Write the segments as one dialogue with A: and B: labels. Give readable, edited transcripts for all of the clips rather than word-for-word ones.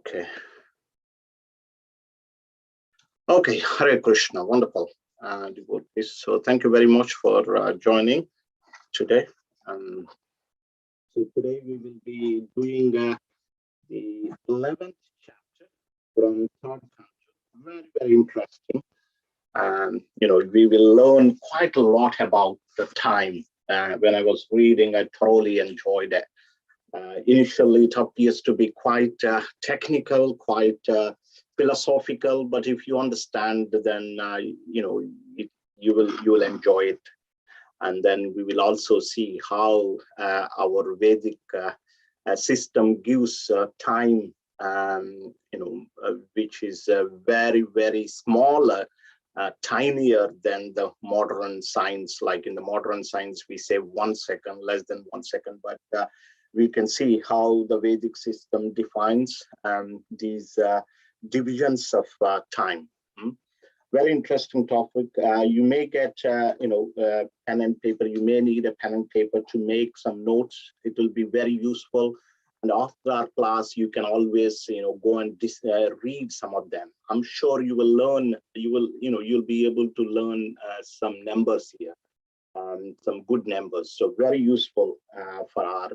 A: Okay. Okay, Hare Krishna, wonderful devotees. So thank you very much for joining today. So today we will be doing the 11th chapter from third canto. Very, very interesting. We will learn quite a lot about the time. When I was reading, I thoroughly enjoyed it. Initially, it appears to be quite technical, quite philosophical, but if you understand, then you will enjoy it. And then we will also see how our Vedic system gives time, which is very, very smaller, tinier than the modern science. Like in the modern science, we say 1 second, less than 1 second, but we can see how the Vedic system defines these divisions of time. Very interesting topic. You may get, pen and paper. You may need a pen and paper to make some notes. It will be very useful. And after our class, you can always, go and read some of them. I'm sure you will learn. You'll be able to learn some numbers here, some good numbers. So very useful for our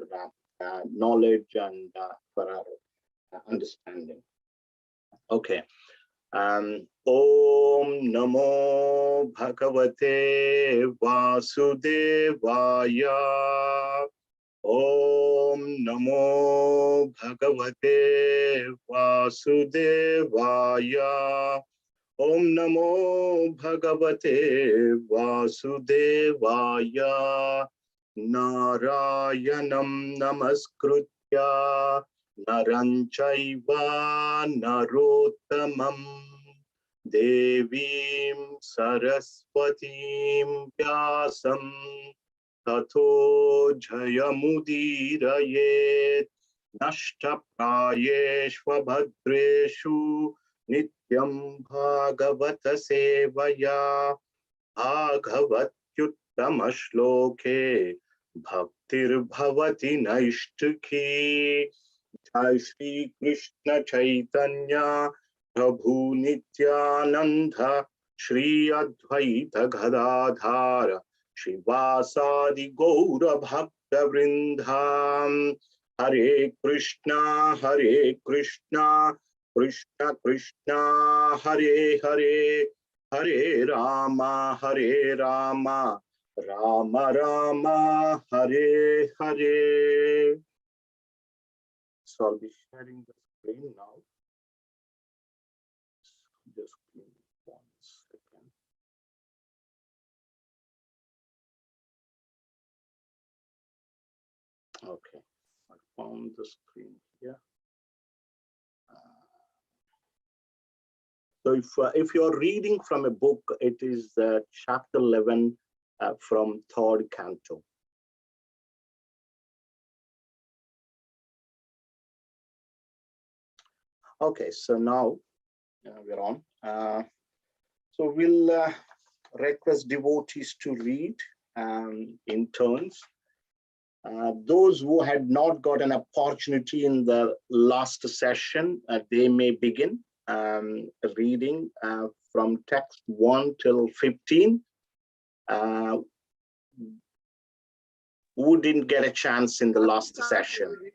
A: knowledge and for our understanding. Okay. Om Namo Bhagavate Vasudevaya. Om Namo Bhagavate Vasudevaya. Om Namo Bhagavate Vasudevaya. Narayanam Namaskritya Naranchaiva Narottamam Devim Saraswatim Vyasam Tato Jayamudirayet Nashtaprayeshvabhadreshu Nityam Bhagavata Sevaya Bhagavatyuttama Bhaktir Bhavati Naishtukhi. Jai Shri Krishna Chaitanya Prabhu Nityananda Shri Advaita Gadadhara Shivasadi Gaura Bhakta Vrindham. Hare Krishna Krishna Krishna Hare Hare Hare Rama Rama Rama Hare Hare. So I'll be sharing the screen now. Just give me 1 second. Okay, I found the screen here. So if you're reading from a book, it is chapter 11 from third canto. Okay, so now we're on. So we'll request devotees to read in turns. Those who had not got an opportunity in the last session, they may begin reading from text 1 till 15. Who didn't get a chance in the last session?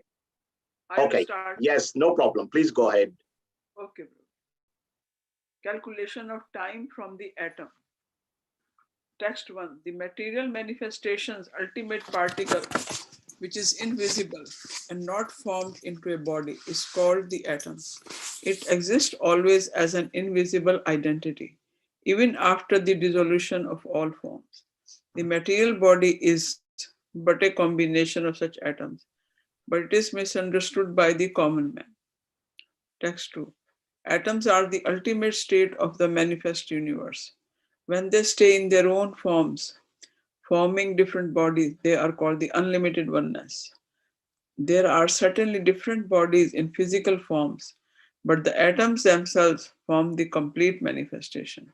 A: Okay, yes, no problem. Please go ahead.
B: Okay, bro. Calculation of time from the atom. Text 1. The material manifestation's ultimate particle, which is invisible and not formed into a body, is called the atom. It exists always as an invisible identity, even after the dissolution of all forms. The material body is but a combination of such atoms, but it is misunderstood by the common man. Text 2. Atoms are the ultimate state of the manifest universe. When they stay in their own forms, forming different bodies, they are called the unlimited oneness. There are certainly different bodies in physical forms, but the atoms themselves form the complete manifestation.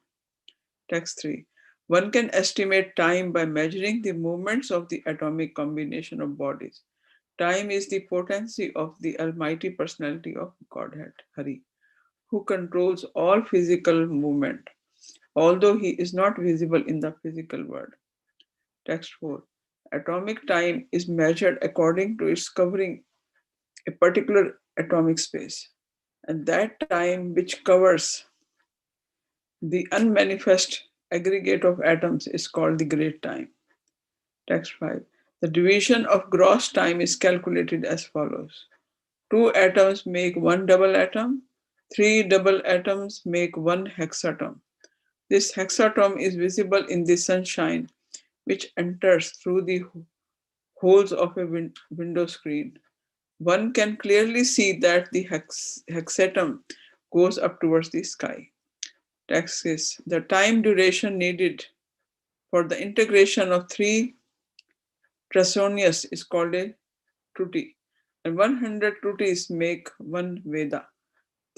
B: Text 3. One can estimate time by measuring the movements of the atomic combination of bodies. Time is the potency of the Almighty Personality of Godhead, Hari, who controls all physical movement, although he is not visible in the physical world. Text 4. Atomic time is measured according to its covering a particular atomic space, and that time which covers the unmanifest aggregate of atoms is called the great time. Text 5. The division of gross time is calculated as follows. 2 atoms make 1 double atom, 3 double atoms make 1 hexatom. This hexatom is visible in the sunshine which enters through the holes of a window screen. One can clearly see that the hexatom goes up towards the sky. Text is the time duration needed for the integration of 3 Trasonius is called a truti, and 100 trutis make 1 Veda.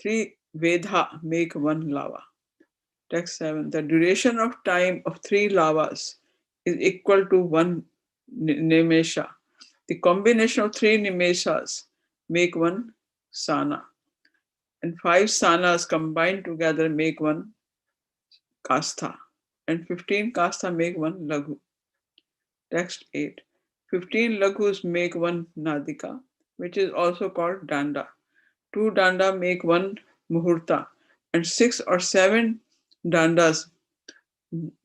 B: 3 Vedha make 1 lava. Text 7. The duration of time of 3 lavas is equal to 1 nimesha. The combination of 3 nimeshas make 1 sana, and 5 sanas combined together make 1 kastha, and 15 kastha make 1 laghu. Text 8. 15 laghus make 1 nadika, which is also called danda. 2 danda make 1 muhurta, and 6 or 7 dandas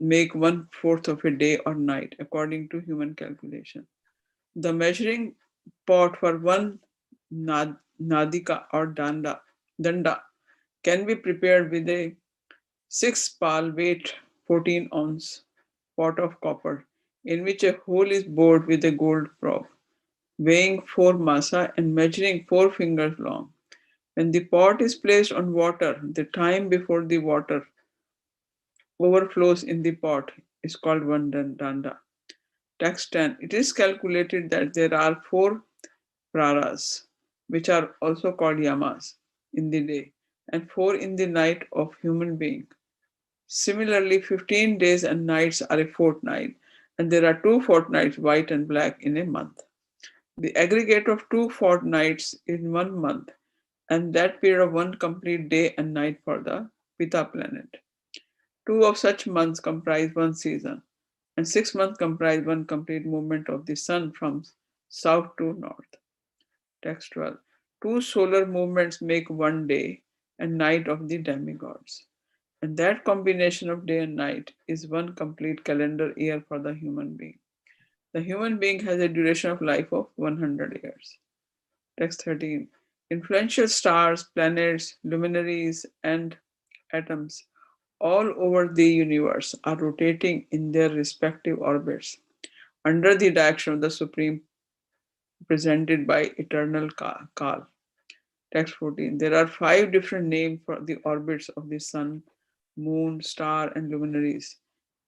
B: make 1/4 of a day or night, according to human calculation. The measuring pot for 1 nadika or danda can be prepared with a 6 pal weight 14 ounce pot of copper, in which a hole is bored with a gold probe, weighing 4 masa and measuring 4 fingers long. When the pot is placed on water, the time before the water overflows in the pot is called 1 danda. Text 10. It is calculated that there are 4 praras, which are also called yamas, in the day, and 4 in the night of human being. Similarly, 15 days and nights are a fortnight, and there are 2 fortnights, white and black, in a month. The aggregate of 2 fortnights in 1 month, and that period of 1 complete day and night for the Pita planet. 2 of such months comprise 1 season, and 6 months comprise 1 complete movement of the sun from south to north. Text 12. 2 solar movements make 1 day and night of the demigods. And that combination of day and night is 1 complete calendar year for the human being. The human being has a duration of life of 100 years. Text 13. Influential stars, planets, luminaries, and atoms all over the universe are rotating in their respective orbits under the direction of the Supreme, presented by eternal Kal. Text 14. There are 5 different names for the orbits of the sun, moon, star, and luminaries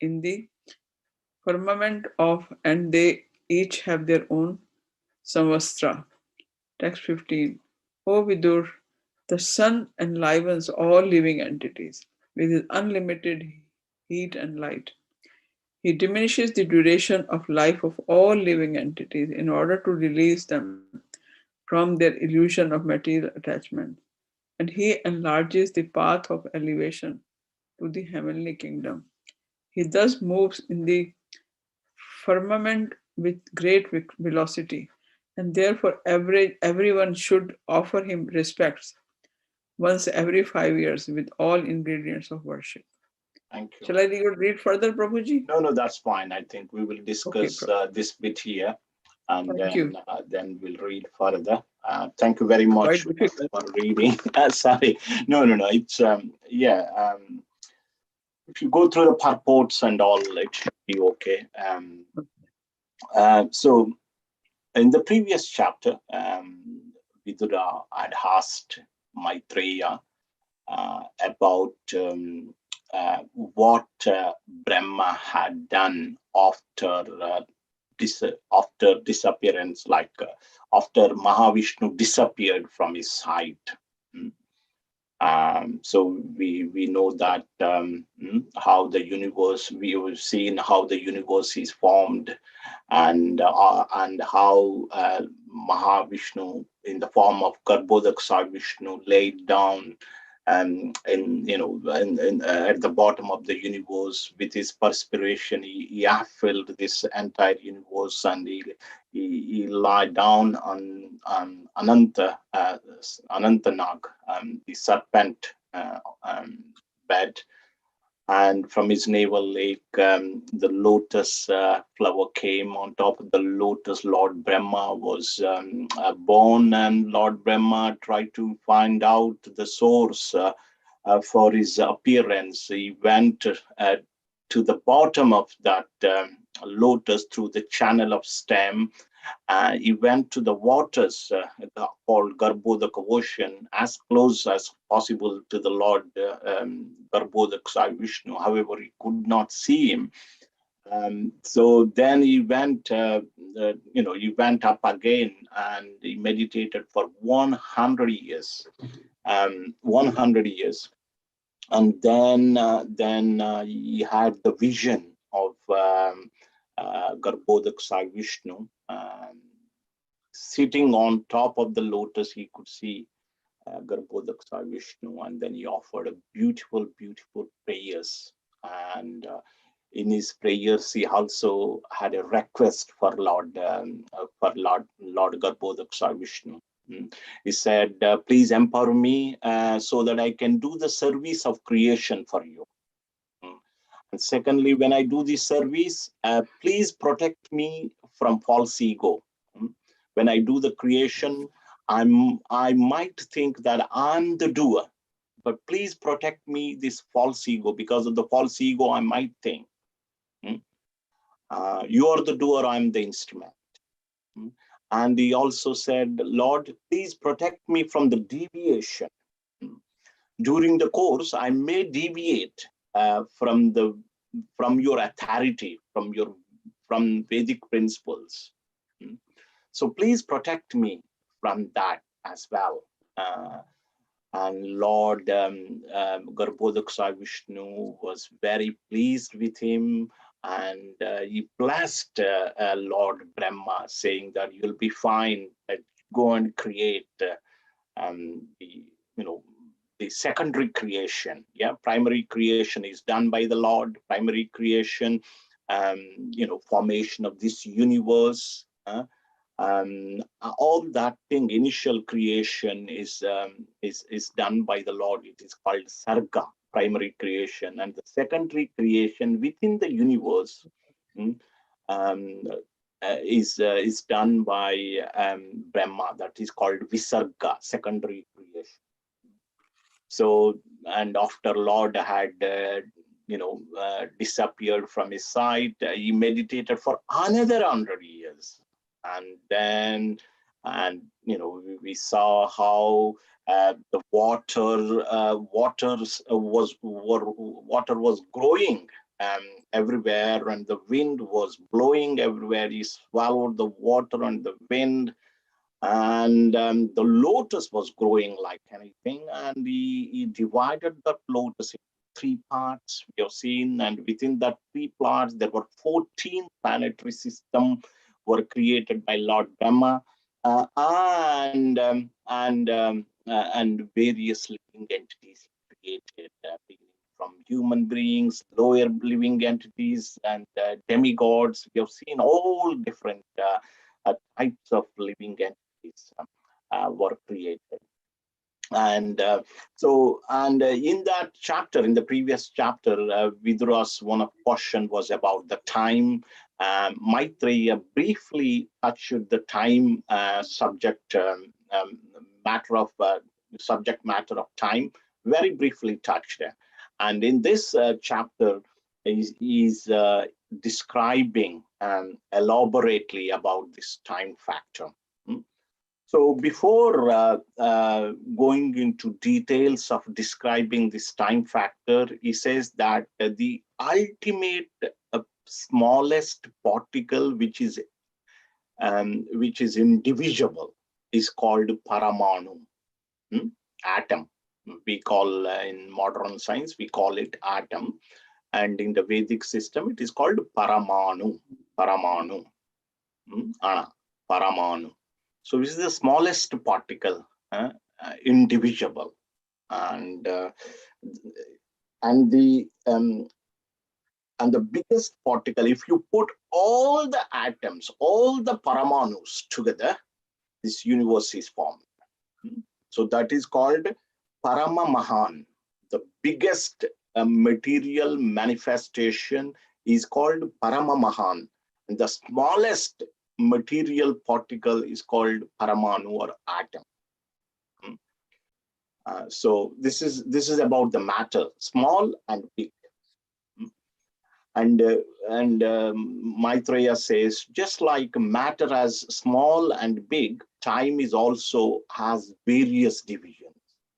B: in the firmament of, and they each have their own samvastra. Text 15. O Vidur, the sun enlivens all living entities with his unlimited heat and light. He diminishes the duration of life of all living entities in order to release them from their illusion of material attachment. And he enlarges the path of elevation to the heavenly kingdom. He thus moves in the firmament with great velocity, and therefore everyone should offer him respects once every 5 years with all ingredients of worship.
A: Thank you.
B: Shall I read further, Prabhuji?
A: No, that's fine. I think we will discuss this bit here, and then we'll read further. Thank you very much for reading. Sorry, no. It's if you go through the purports and all, it should be okay. So, in the previous chapter, Vidura had asked Maitreya about what Brahma had done after disappearance, like after Mahavishnu disappeared from his sight. So we know that how the universe, we have seen how the universe is formed, and how Mahavishnu in the form of Garbhodaksa Vishnu laid down at the bottom of the universe with his perspiration. He filled this entire universe, and he lied down on Anantanag, the serpent bed, and from his navel lake, the lotus flower came. On top of the lotus, Lord Brahma was born, and Lord Brahma tried to find out the source for his appearance. He went to the bottom of that lotus through the channel of stem. He went to the waters called Garbhodaka Ocean, as close as possible to the Lord Garbhodaka Vishnu. However, he could not see him. So then he went, he went up again, and he meditated for 100 years. 100 years. And then he had the vision of Garbhodaka Vishnu. Sitting on top of the lotus, he could see Garbhodaka Vishnu, and then he offered a beautiful, beautiful prayers. And in his prayers, he also had a request for Lord Garbhodaka Vishnu. He said, "Please empower me so that I can do the service of creation for you. And secondly, when I do this service, please protect me from false ego. When I do the creation, I might think that I'm the doer, but please protect me this false ego. Because of the false ego, I might think you are the doer, I'm the instrument." And he also said, "Lord, please protect me from the deviation. During the course, I may deviate from your authority, from Vedic principles. So please protect me from that as well." And Lord Garbhodaka Vishnu was very pleased with him, and he blessed Lord Brahma, saying that you'll be fine. Go and create the secondary creation. Yeah, primary creation is done by the Lord. Primary creation, formation of this universe. All that thing, initial creation is done by the Lord. It is called Sarga, primary creation, and the secondary creation within the universe is done by Brahma. That is called Visarga, secondary creation. So, and after Lord had disappeared from his sight, he meditated for another 100 years. And then, we saw how the water was growing everywhere, and the wind was blowing everywhere. He swallowed the water and the wind, and the lotus was growing like anything, and he divided that lotus into 3 parts, we have seen, and within that 3 parts there were 14 planetary systems were created by Lord Brahma, and various living entities created, beginning from human beings, lower living entities, and demigods. We have seen all different types of living entities were created. And in that chapter, in the previous chapter, Vidura's one of question was about the time. Maitreya briefly touched the time subject matter of time, very briefly touched. And in this chapter, is describing elaborately about this time factor. So before going into details of describing this time factor, he says that the ultimate smallest particle, which is indivisible, is called Paramanum Atom. We call in modern science, we call it atom. And in the Vedic system, it is called Paramanu. Paramanu. Paramanu. So this is the smallest particle, indivisible. And the biggest particle, if you put all the atoms, all the Paramanus together, this universe is formed. So that is called Paramahan. The biggest material manifestation is called Paramahan. And the smallest material particle is called Paramanu or atom. So this is about the matter, small and big. And Maitreya says, just like matter as small and big, time is also has various divisions,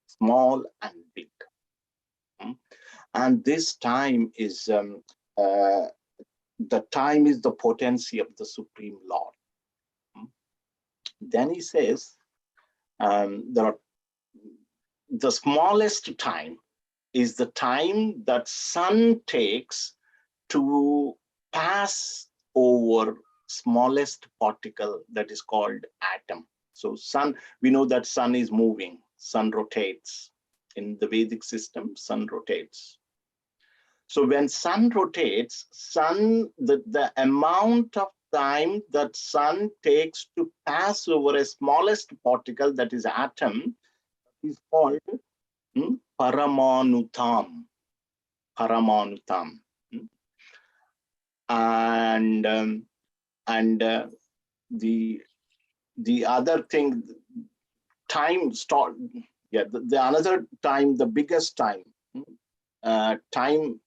A: small and big. And this time is the time is the potency of the Supreme Lord. Then he says, the smallest time is the time that sun takes to pass over smallest particle that is called atom. So sun, we know that sun is moving, sun rotates. In the Vedic system, sun rotates. So when sun rotates, the amount of time that sun takes to pass over a smallest particle, that is atom, is called Paramanutam. Paramanutam. And the other thing, time start. Yeah, the another time, the biggest time, time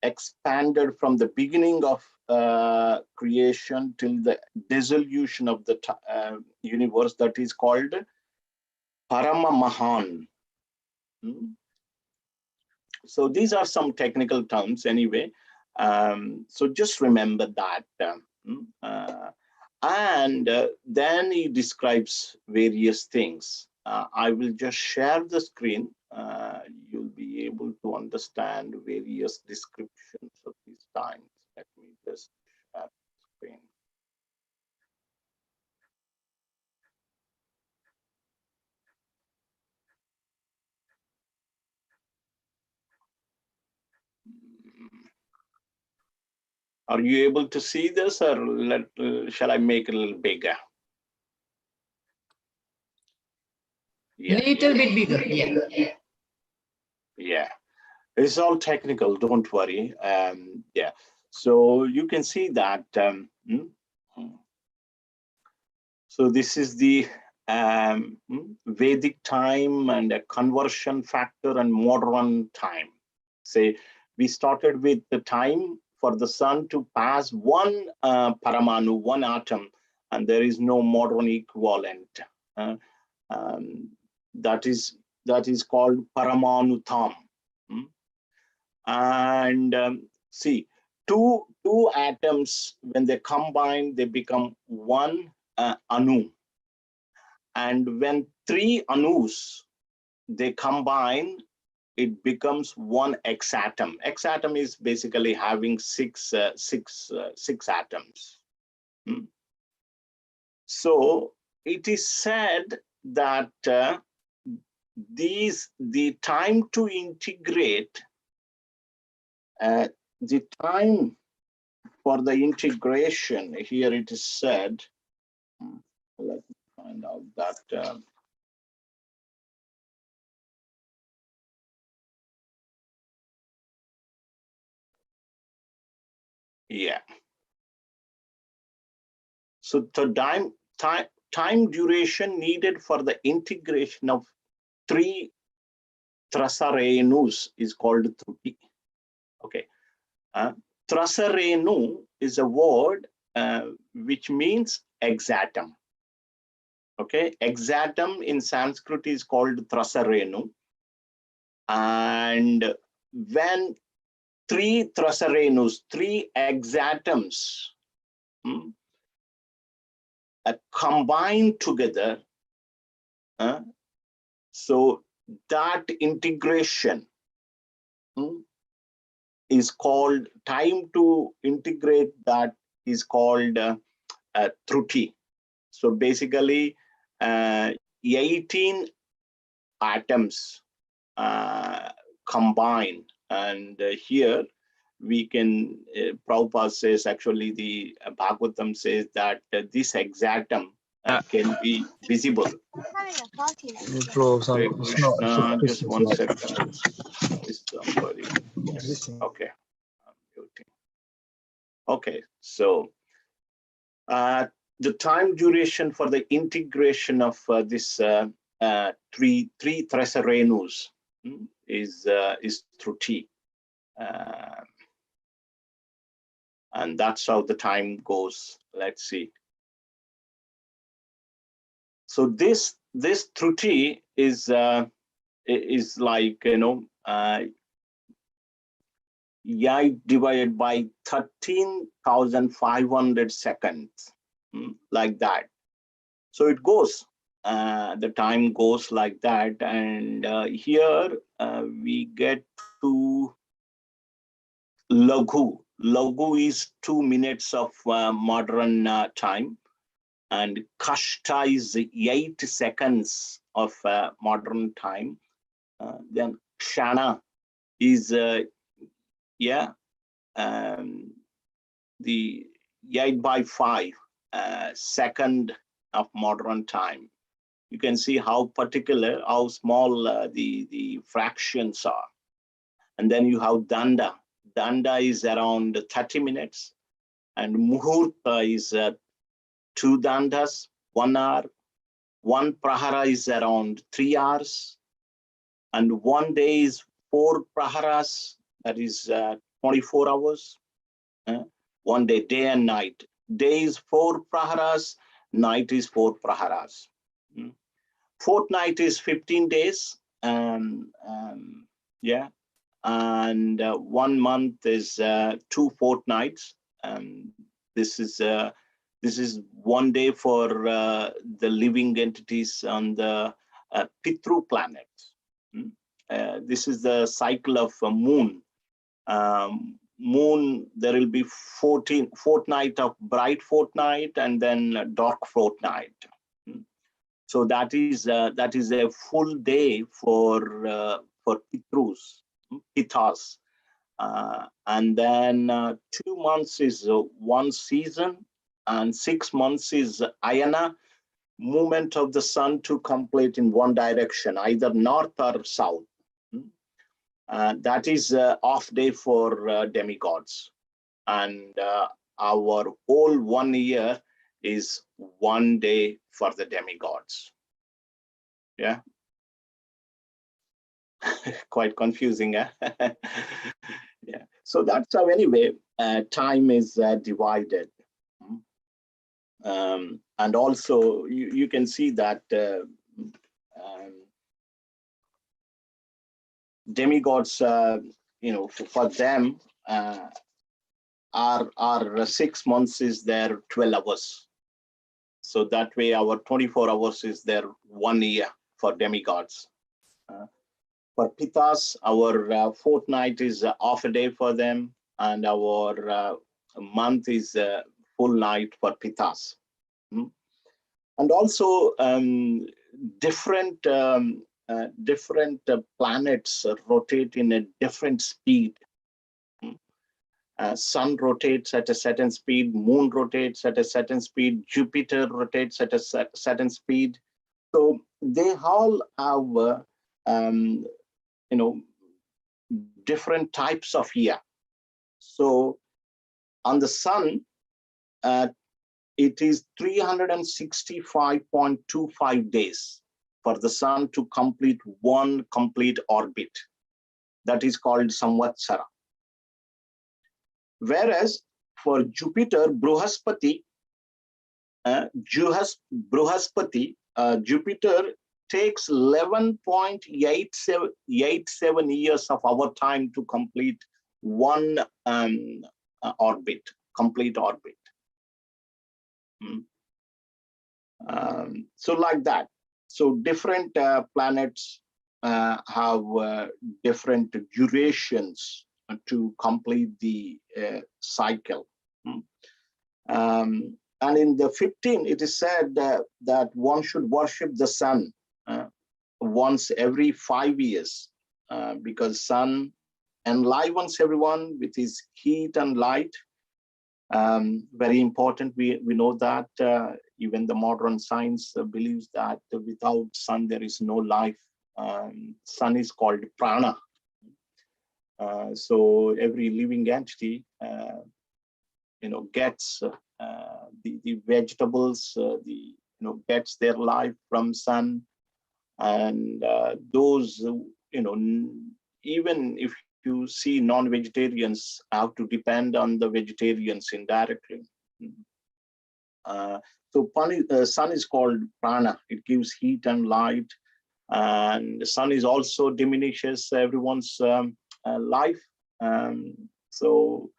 A: expanded from the beginning of creation till the dissolution of the universe, that is called Paramahan. So these are some technical terms anyway. So just remember that. And then he describes various things. I will just share the screen. You'll be able to understand various descriptions of these times. Let me just share the screen. Are you able to see this, or shall I make it a little bigger?
C: Yeah. Little bit bigger, yeah.
A: Yeah, it's all technical, don't worry. Yeah, so you can see that. So this is the Vedic time and a conversion factor and modern time. Say we started with the time for the sun to pass one paramanu, one atom, and there is no modern equivalent. That is called Paramanutam. And see, two atoms, when they combine, they become one anu. And when three anus they combine, it becomes one exatom. Exatom is basically having six atoms. So it is said that the time to integrate, the time for the integration, here it is said, let me find out that yeah. So the time duration needed for the integration of three Trasarenus is called Truti. Okay. Trasarenu is a word which means exatom. Okay, exatom in Sanskrit is called Trasarenu. And when three Trasarenus, three exatoms combined together, so that integration is called, time to integrate that is called Truti. So basically 18 atoms combine, and here we can, Prabhupada says, actually the Bhagavatam says that this exactum can be visible. Hare Krishna, just 1 second. Is somebody? Yes. Okay. I'm muting. Okay, so the time duration for the integration of this three Thresarenus is through T. And that's how the time goes. Let's see. So this Truti is like, Y divided by 13,500 seconds, like that. So it goes, the time goes like that. And here we get to Laghu. Laghu is 2 minutes of modern time. And Kashta is 8 seconds of modern time. Then Kshana is, the 8/5 second of modern time. You can see how particular, how small the fractions are. And then you have Danda. Danda is around 30 minutes. And Muhurta is 2 Dandas, 1 hour. 1 Prahara is around 3 hours. And 1 day is 4 Praharas, that is 24 hours. 1 day, day and night. Day is 4 Praharas, night is 4 Praharas. Fortnight is 15 days. And 1 month is 2 fortnights. This is 1 day for the living entities on the Pitru planet. This is the cycle of a moon. Moon, there will be 14 fortnight of bright fortnight and then dark fortnight. So that is a full day for Pitrus, Pitas. And then 2 months is 1 season, and 6 months is Ayana, movement of the sun to complete in one direction, either north or south. That is off day for demigods. And our whole 1 year is 1 day for the demigods. Yeah. Quite confusing, eh? Yeah. So that's how, anyway, time is divided. And also you can see that demigods, for them, our 6 months is their 12 hours. So that way our 24 hours is their 1 year for demigods. For Pitas, our fortnight is half a day for them, and our month is full night for Pitas. And also different planets rotate in a different speed. Sun rotates at a certain speed, moon rotates at a certain speed, Jupiter rotates at a certain speed. So they all have different types of year. So on the sun, it is 365.25 days for the sun to complete one complete orbit. That is called Samvatsara. Whereas for Jupiter, Bruhaspati, Jupiter takes 11.87 years of our time to complete one orbit, complete orbit. So like that. So different planets have different durations to complete the cycle. And in the 15, it is said that one should worship the sun once every 5 years, because sun enlivens everyone with his heat and light. Very important. We know that even the modern science believes that without sun there is no life. Sun is called prana. So every living entity, gets the vegetables, gets their life from sun, and those, even if you see non-vegetarians have to depend on the vegetarians indirectly. So sun is called prana. It gives heat and light, and the sun is also diminishes everyone's life. So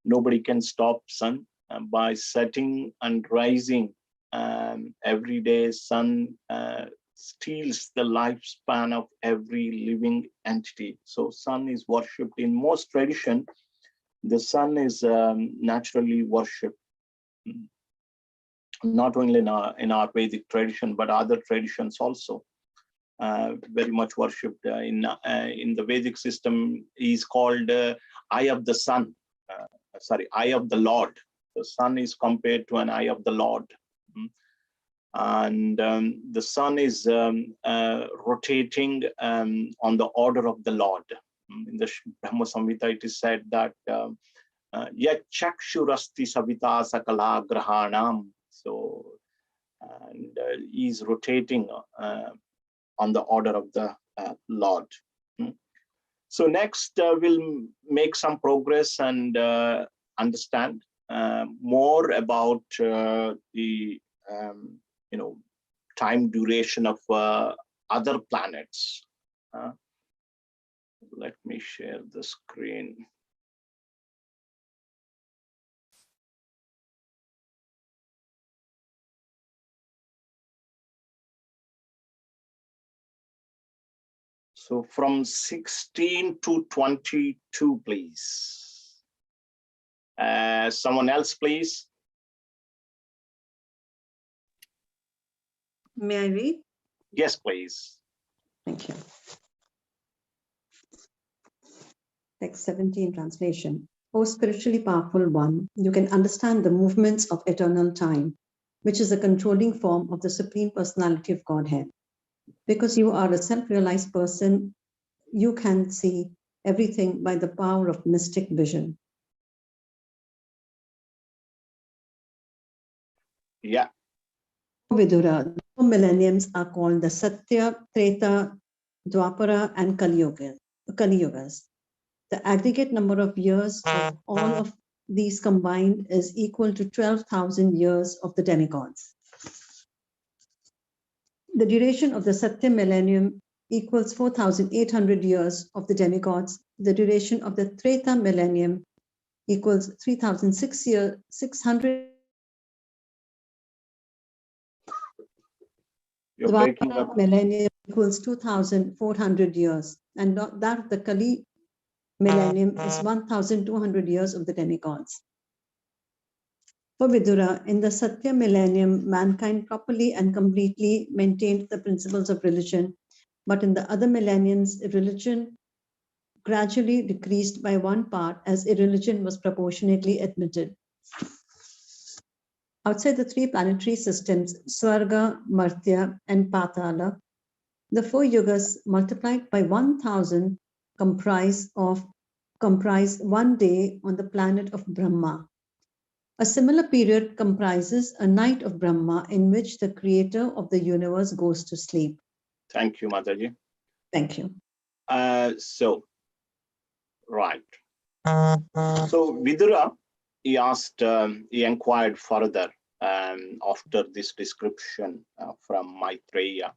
A: nobody can stop sun. By setting and rising every day, sun steals the lifespan of every living entity. So sun is worshipped in most tradition. The sun is naturally worshipped, not only in our Vedic tradition, but other traditions also. Very much worshipped in the Vedic system. Is called eye of the sun. Eye of the Lord. The sun is compared to an eye of the Lord. And the sun is rotating on the order of the Lord. In the Brahma Samhita, it is said that yat chakshurasti savita sakala grahanam. So, and he's rotating on the order of the Lord. So next we'll make some progress and understand more about the time duration of other planets. Let me share the screen. So from 16 to 22, please. Someone else, please.
D: May I read?
A: Yes, please.
D: Thank you. Text 17 translation. O spiritually powerful one, you can understand the movements of eternal time, which is a controlling form of the Supreme Personality of Godhead. Because you are a self-realized person, you can see everything by the power of mystic vision.
A: Yeah.
D: Vidura, the 4 millenniums are called the Satya, Treta, Dwapara, and Kali Yugas. The aggregate number of years of all of these combined is equal to 12,000 years of the demigods. The duration of the Satya millennium equals 4,800 years of the demigods. The duration of the Treta millennium equals 3,600.
A: You're breaking up.
D: Millennium equals 2,400 years, and that of the Kali millennium is 1,200 years of the demigods. For Vidura, in the Satya millennium, mankind properly and completely maintained the principles of religion, but in the other millenniums, religion gradually decreased by one part as irreligion was proportionately admitted. Outside the 3 planetary systems, Swarga, Martya, and Patala, the 4 yugas multiplied by 1,000 comprise 1 day on the planet of Brahma. A similar period comprises a night of Brahma in which the creator of the universe goes to sleep.
A: Thank you, Mataji.
D: Thank you.
A: Right. So Vidura, he inquired further after this description from Maitreya.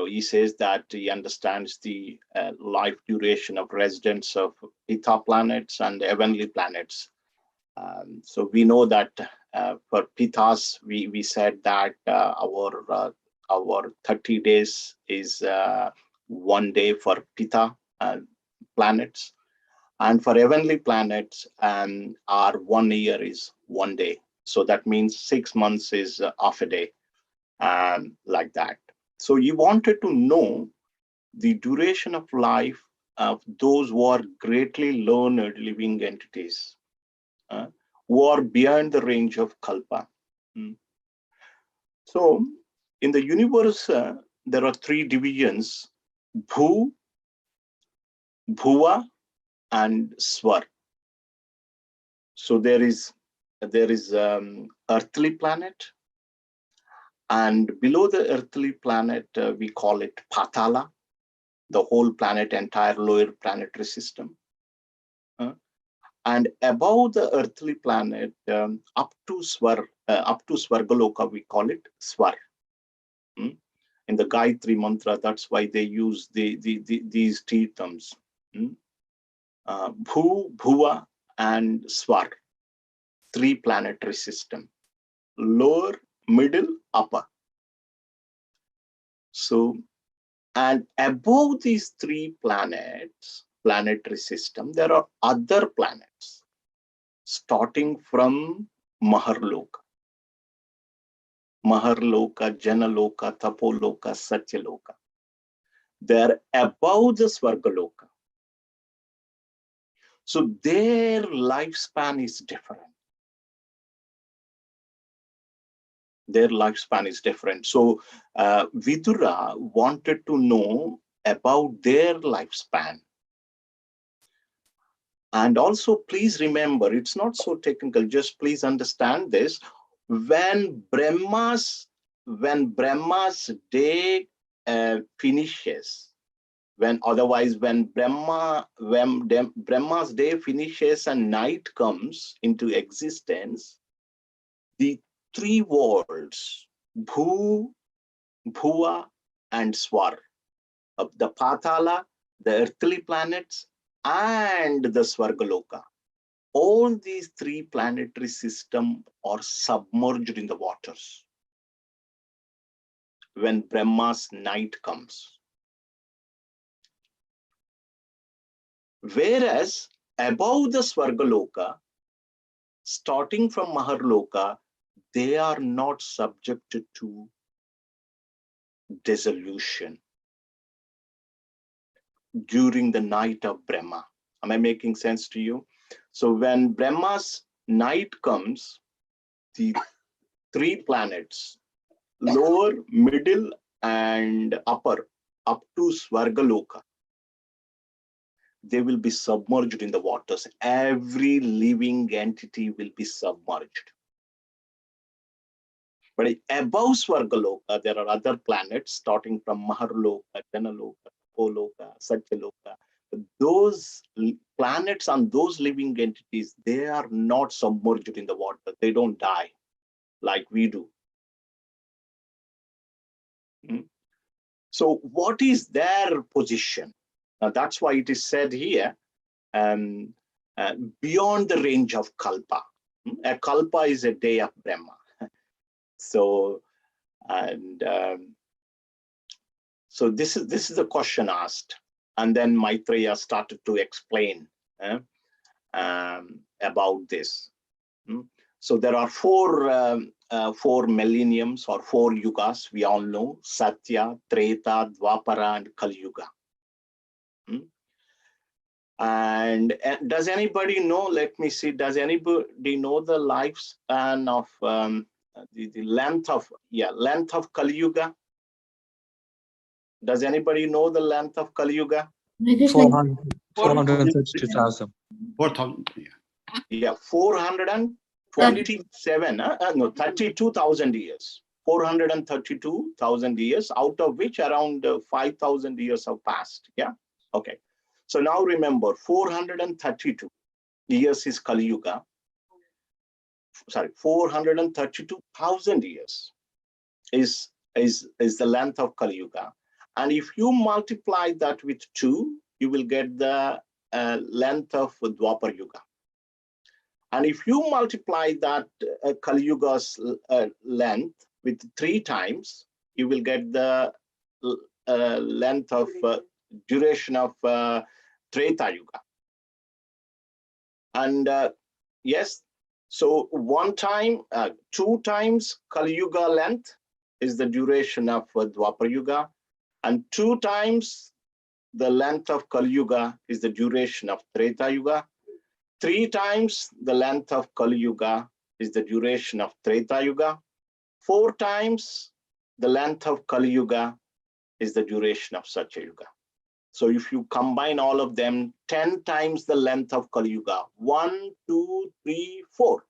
A: He says that he understands the life duration of residents of Pitta planets and heavenly planets. So we know that for Pittas, we said that our 30 days is 1 day for Pita planets. And for heavenly planets, our 1 year is 1 day. So that means 6 months is half a day, like that. So you wanted to know the duration of life of those who are greatly learned living entities, who are beyond the range of kalpa. So in the universe, there are 3 divisions: Bhu, Bhuva, and Swar. So there is earthly planet, and below the earthly planet, we call it Patala, the whole planet, entire lower planetary system. And above the earthly planet, up to Swargaloka, we call it Swar. In the Gayatri mantra, that's why they use these terms: Bhu, Bhuva, and Swar. 3 planetary system: lower, middle, upper. So, and above these 3 planetary system, there are other planets, starting from Maharloka, Janaloka, Tapoloka, Satyaloka. They're above the Swargaloka. So their lifespan is different. So Vidura wanted to know about their lifespan. And also, please remember, it's not so technical, just please understand this. When Brahma's day finishes, when Brahma's day finishes and night comes into existence, the 3 worlds, Bhu, Bhuva, and Swar, of the Patala, the earthly planets, and the Swargaloka, all these 3 planetary systems are submerged in the waters when Brahma's night comes. Whereas above the Swargaloka, starting from Maharloka, they are not subjected to dissolution during the night of Brahma. Am I making sense to you? So when Brahma's night comes, the 3 planets, lower, middle, and upper, up to Swargaloka, they will be submerged in the waters. Every living entity will be submerged. But above Swargaloka, there are other planets starting from Maharloka, Janaloka, Tapoloka, Satyaloka. Those planets and those living entities, they are not submerged in the water. They don't die like we do. So what is their position? Now that's why it is said here, beyond the range of kalpa. A kalpa is a day of Brahma. So, and so this is the question asked, and then Maitreya started to explain about this. So there are 4 millenniums or 4 yugas, we all know: Satya, Treta, Dwapara, and Kali Yuga. And does anybody know, let me see, does anybody know the lifespan of the length of Kali Yuga? Does anybody know the length of Kali Yuga?
E: 432,000.
F: 4,000.
A: Yeah, 427, no, 32,000 years. 432,000 years, out of which around 5,000 years have passed. Yeah, okay. So now remember, 432 years is Kali Yuga. Sorry, 432,000 years is the length of Kali Yuga. And if you multiply that with 2, you will get the length of Dwapar Yuga. And if you multiply that Kali Yuga's length with 3 times, you will get the length of duration of Treta Yuga. And yes, so one time, 2 times Kali Yuga length is the duration of Dwapar Yuga, and 2 times the length of Kali Yuga is the duration of Treta Yuga. 3 times the length of Kali Yuga is the duration of Treta Yuga. 4 times the length of Kali Yuga is the duration of Satya Yuga. So if you combine all of them, 10 times the length of Kali Yuga, 1, 2, 3, 4.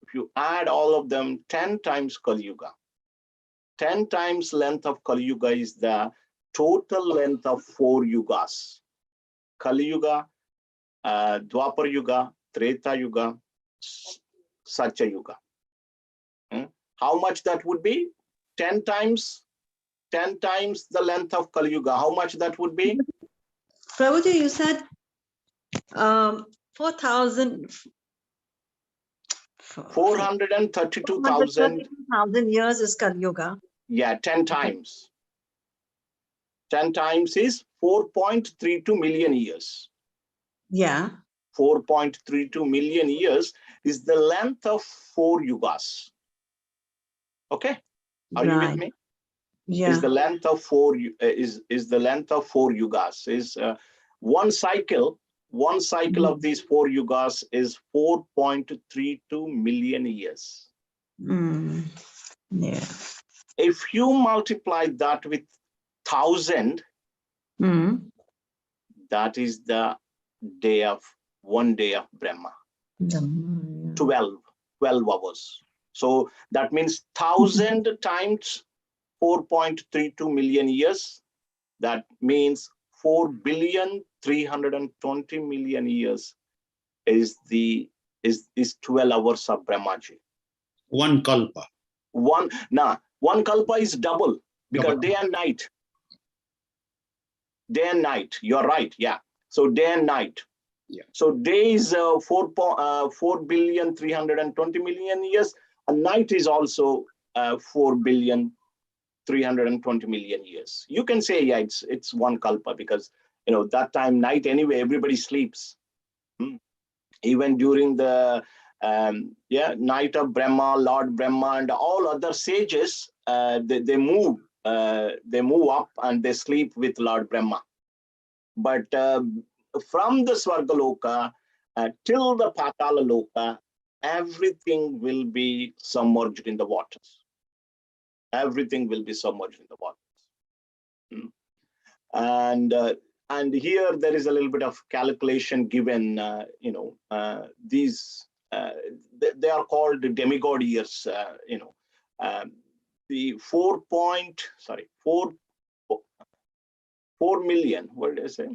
A: If you add all of them, 10 times Kali Yuga. 10 times length of Kali Yuga is the total length of 4 Yugas. Kali Yuga, Dwapar Yuga, Treta Yuga, Satya Yuga. How much that would be? 10 times the length of Kali Yuga. How much that would be?
D: Prabhuji, you said 4,000.
A: 432,000
D: years is Kali Yuga.
A: Yeah, 10 times. 10 times is 4.32 million years.
D: Yeah.
A: 4.32 million years is the length of 4 Yugas. Okay, are you with me?
D: Yeah.
A: Is the length of 4 is the length of 4 Yugas. Is one cycle of these 4 Yugas is 4.32 million years.
D: Yeah.
A: If you multiply that with 1,000, that is the day of 1 day of Brahma. 12 hours. So that means 1,000 times 4.32 million years. That means 4,320,000,000 years is 12 hours of Brahmaji.
E: One kalpa.
A: One kalpa is double, because day and night. Day and night. You're right. Yeah. So day and night.
E: Yeah.
A: So day is 4,320,000,000 years. And night is also 4,320,000,000 years. You can say, yeah, it's one kalpa, because that time night anyway, everybody sleeps. Even during the night of Brahma, Lord Brahma, and all other sages, they move up and they sleep with Lord Brahma. But from the Svargaloka till the Patala Loka, everything will be submerged in the waters. Everything will be submerged in the waters. And here there is a little bit of calculation given. These they are called demigod years. The 4 million. What did I say?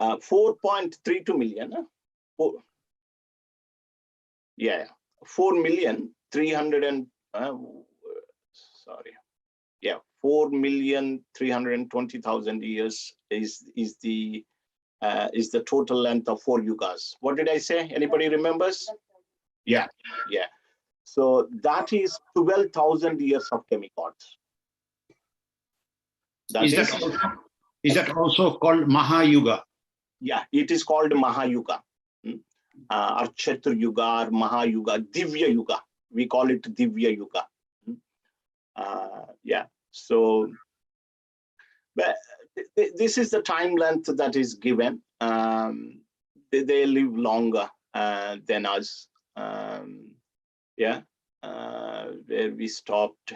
A: 4.32 million. 4,320,000 years is the total length of 4 Yugas. What did I say? Anybody remembers? Yeah. So that is 12,000 years of demigods.
E: Is that also called Mahayuga?
A: Yeah, it is called Mahayuga. Or Kshetra Yuga, or Mahayuga, Divya Yuga. We call it Divya Yuga. So but this is the time length that is given. They live longer than us. Where we stopped.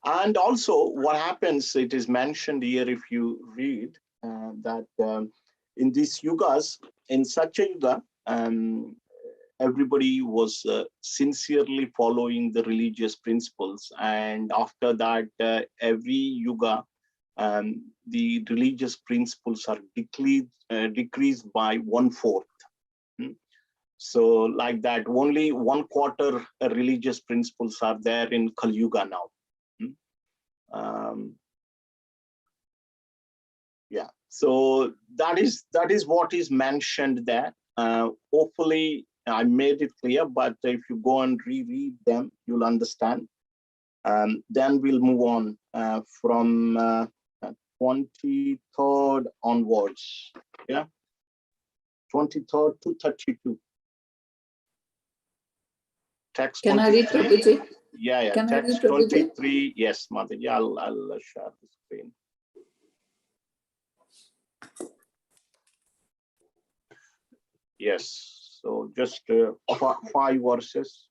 A: And also what happens, it is mentioned here, if you read, that in these yugas, in Satya Yuga, everybody was sincerely following the religious principles. And after that, every yuga, the religious principles are decreased by 1/4. So like that, only 1/4 religious principles are there in Kali Yuga now. So that is what is mentioned there. Hopefully I made it clear, but if you go and reread them, you'll understand. Then we'll move on from 23rd onwards. Yeah, 23rd to 32. Text
C: Can I read,
A: 23.
C: Prabhuji?
A: Yeah.
C: Can I read,
A: Text
C: Prabhuji?
A: 23. Yes, Mataji. I'll share the screen. Yes. So just 5 verses.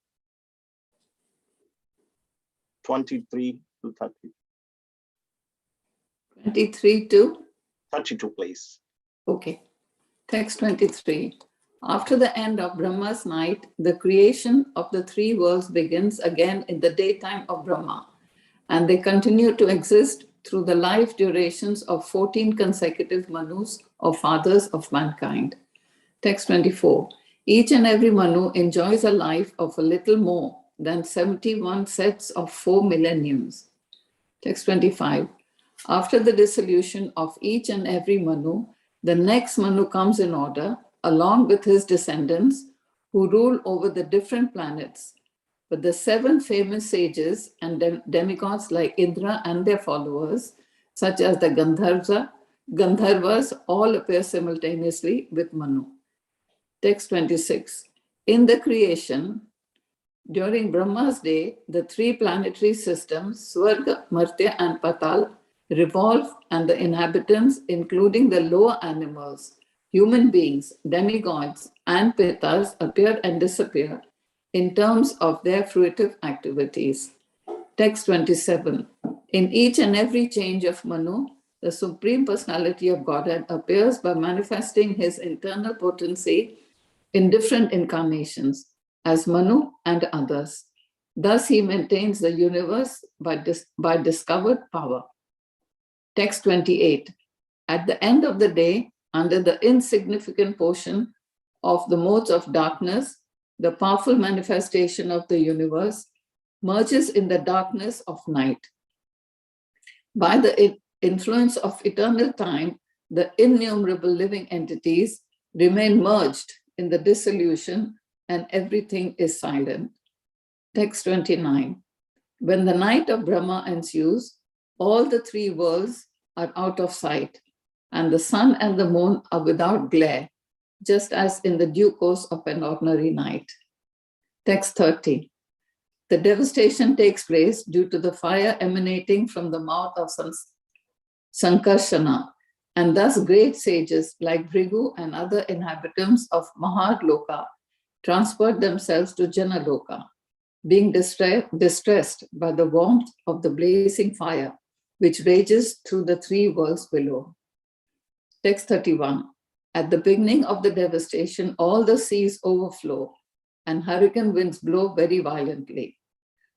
A: 23 to 30.
C: 23 to?
A: 32, please.
C: Okay. Text 23. After the end of Brahma's night, the creation of the 3 worlds begins again in the daytime of Brahma, and they continue to exist through the life durations of 14 consecutive Manus, or fathers of mankind. Text 24. Each and every Manu enjoys a life of a little more than 71 sets of 4 millenniums. Text 25. After the dissolution of each and every Manu, the next Manu comes in order, along with his descendants, who rule over the different planets. But the 7 famous sages and demigods like Indra and their followers, such as the Gandharvas, all appear simultaneously with Manu. Text 26. In the creation, during Brahma's day, the 3 planetary systems, Swarga, Martya, and Patal, revolve, and the inhabitants, including the lower animals, human beings, demigods, and pitas, appear and disappear in terms of their fruitive activities. Text 27. In each and every change of Manu, the Supreme Personality of Godhead appears by manifesting his internal potency in different incarnations as Manu and others. Thus, he maintains the universe by discovered power. Text 28. At the end of the day, under the insignificant portion of the modes of darkness, the powerful manifestation of the universe merges in the darkness of night. By the influence of eternal time, the innumerable living entities remain merged in the dissolution, and everything is silent. Text 29. When the night of Brahma ensues, all the 3 worlds are out of sight, and the sun and the moon are without glare, just as in the due course of an ordinary night. Text 30. The devastation takes place due to the fire emanating from the mouth of Sankarshana, and thus great sages like Bhrigu and other inhabitants of Mahadloka transport themselves to Janaloka, being distressed by the warmth of the blazing fire, which rages through the 3 worlds below. Text 31. At the beginning of the devastation, all the seas overflow, and hurricane winds blow very violently.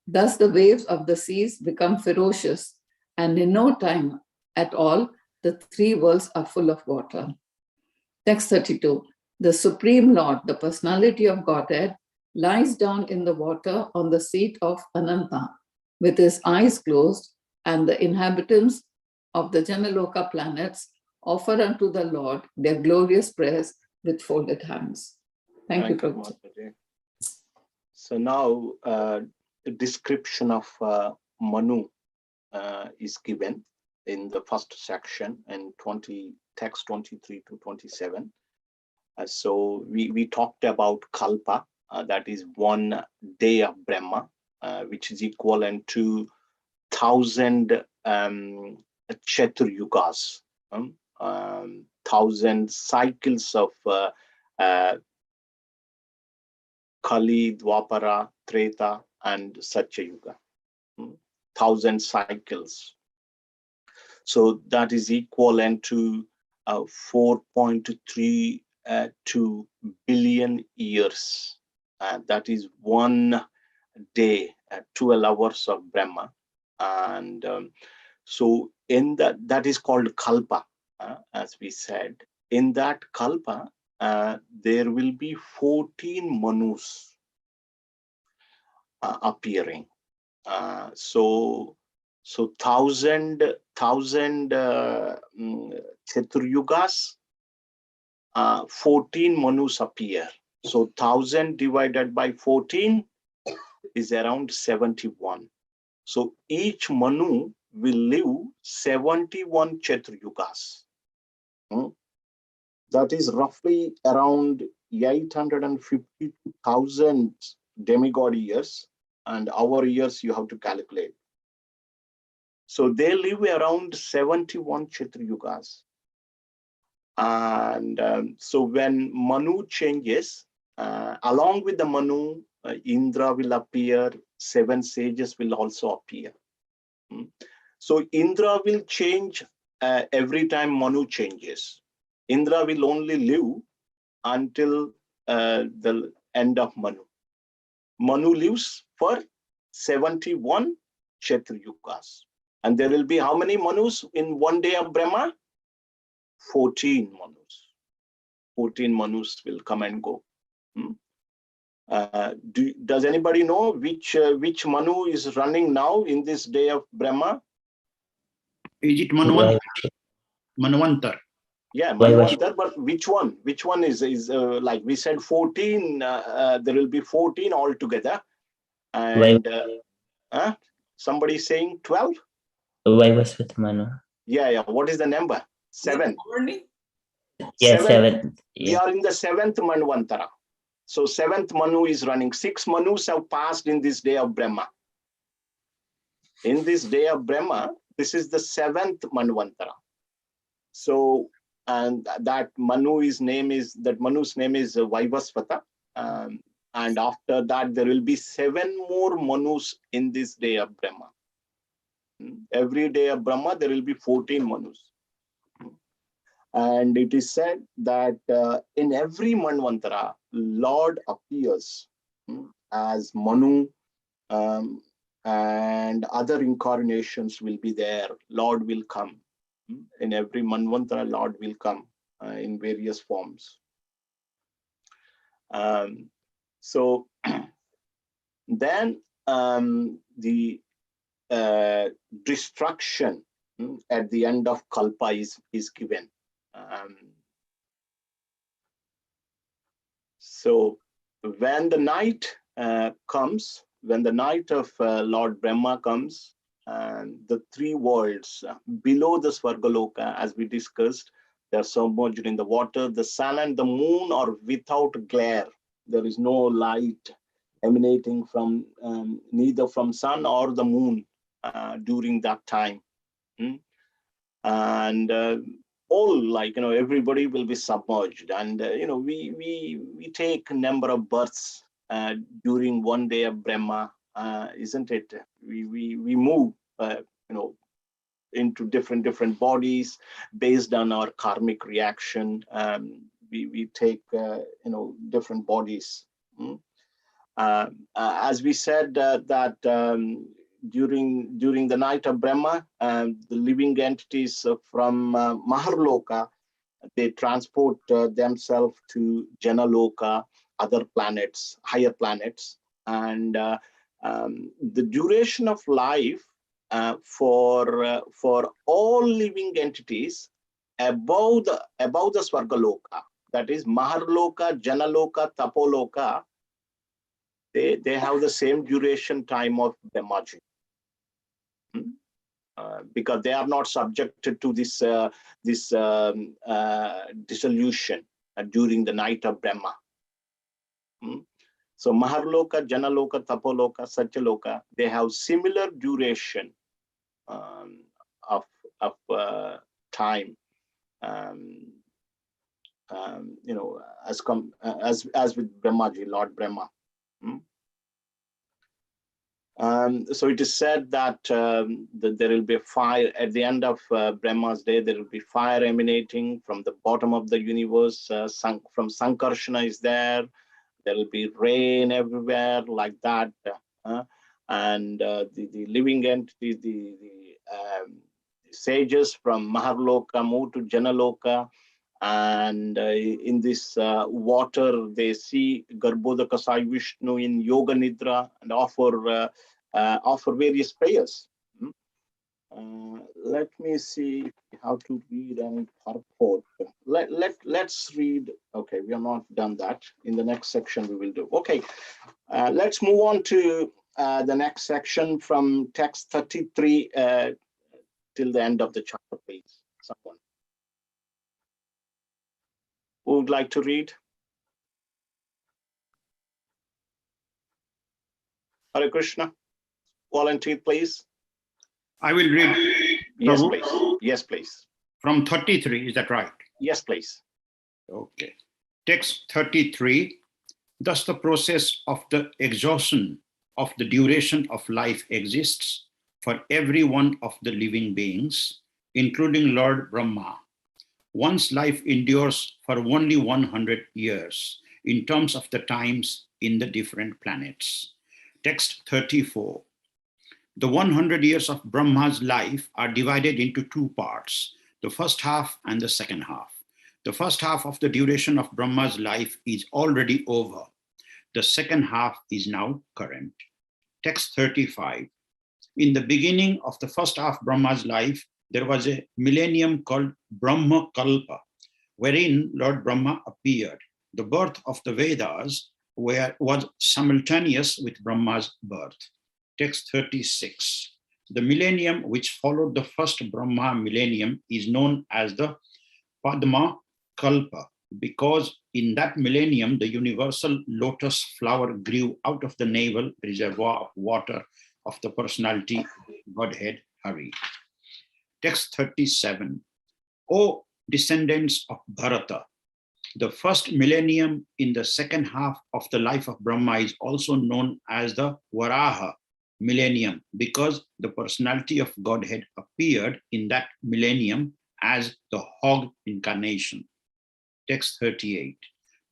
C: Thus the waves of the seas become ferocious, and in no time at all, the 3 worlds are full of water. Text 32. The Supreme Lord, the personality of Godhead, lies down in the water on the seat of Ananta, with his eyes closed, and the inhabitants of the Janaloka planets offer unto the Lord their glorious prayers with folded hands. Thank you, Prabhu.
A: Mataji. So now the description of Manu is given in the first section in text 23 to 27. So we talked about Kalpa, that is 1 day of Brahma, which is equivalent to 1,000 Chatur Yugas, 1,000 cycles of Kali, Dwapara, Treta, and Satya Yuga. 1,000 cycles. So that is equivalent to 4.32 billion years. That is 1 day, 12 hours of Brahma. And so in that is called Kalpa, as we said. In that Kalpa, there will be 14 Manus appearing. So 1,000 Chaturyugas, 14 Manus appear. So 1000 divided by 14 is around 71. So each Manu will live 71 Chatra Yugas. That is roughly around 850,000 demigod years, and our years you have to calculate. So they live around 71 Chatra Yugas. And so when Manu changes, along with the Manu, Indra will appear, 7 sages will also appear. So Indra will change every time Manu changes. Indra will only live until the end of Manu. Manu lives for 71 Chatra Yugas. And there will be how many Manus in one day of Brahma? 14 Manus. 14 Manus will come and go. Does anybody know which Manu is running now in this day of Brahma?
E: Is it Manwantara? Manwantara.
A: Yeah, Manwantara, but which one? Which one is like we said 14, there will be 14 altogether. And somebody saying 12?
F: Vaivasvata Manu.
A: Yeah. What is the number? 7.
F: Yes, 7.
A: We
F: Yeah.
A: are in the 7th Manwantara. So 7th Manu is running. 6 Manus have passed in this day of Brahma. In this day of Brahma, this is the 7th Manwantara. So, and that Manu's name is Vaivasvata. And after that, there will be 7 more Manus in this day of Brahma. Every day of Brahma, there will be 14 Manus. And it is said that in every Manvantara, Lord appears as Manu, and other incarnations will be there. Lord will come. In every Manvantara, Lord will come in various forms. So then the destruction at the end of Kalpa is given. So when the night comes, when the night of Lord Brahma comes, the 3 worlds below the Svargaloka, as we discussed, they are submerged in the water. The sun and the moon are without glare. There is no light emanating from neither from sun or the moon during that time. And all, like, everybody will be submerged, and we take a number of births during one day of Brahma, isn't it? We move into different bodies based on our karmic reaction. We take different bodies. As we said that during the night of Brahma, the living entities from Maharloka, they transport themselves to Janaloka, other planets, higher planets. And the duration of life for all living entities above the Svargaloka, that is Maharloka, Janaloka, Tapoloka, they have the same duration time of Brahmaji. Because they are not subjected to this dissolution during the night of Brahma. So Maharloka, Janaloka, Tapoloka, Satyaloka, they have similar duration of time, as with Brahmaji, Lord Brahma. So it is said that there will be fire at the end of Brahma's day. There will be fire emanating from the bottom of the universe. From Sankarshana is there. There will be rain everywhere, like that. And the living entities, the sages from Maharloka move to Janaloka. And in this water, they see Garbhodaka Sai Vishnu in Yoga Nidra and offer various prayers. Let me see how to read any purport. Let's read. Okay, we are not done that. In the next section we will do. Okay, let's move on to the next section from text 33 till the end of the chapter, please. Someone who would like to read? Hare Krishna. Volunteer, please.
E: I will read.
A: Yes,
E: Prabhu.
A: please. Yes, please.
E: From 33, is that right?
A: Yes, please.
E: Okay. Text 33. Thus the process of the exhaustion of the duration of life exists for every one of the living beings, including Lord Brahma. One's life endures for only 100 years in terms of the times in the different planets. Text 34. The 100 years of Brahma's life are divided into two parts, the first half and the second half. The first half of the duration of Brahma's life is already over. The second half is now current. Text 35. In the beginning of the first half of Brahma's life, there was a millennium called Brahma Kalpa, wherein Lord Brahma appeared. The birth of the Vedas was simultaneous with Brahma's birth. Text 36. The millennium which followed the first Brahma millennium is known as the Padma Kalpa, because in that millennium, the universal lotus flower grew out of the navel reservoir of water of the personality Godhead Hari. Text 37. O descendants of Bharata, the first millennium in the second half of the life of Brahma is also known as the Varaha millennium, because the personality of Godhead appeared in that millennium as the hog incarnation. Text 38.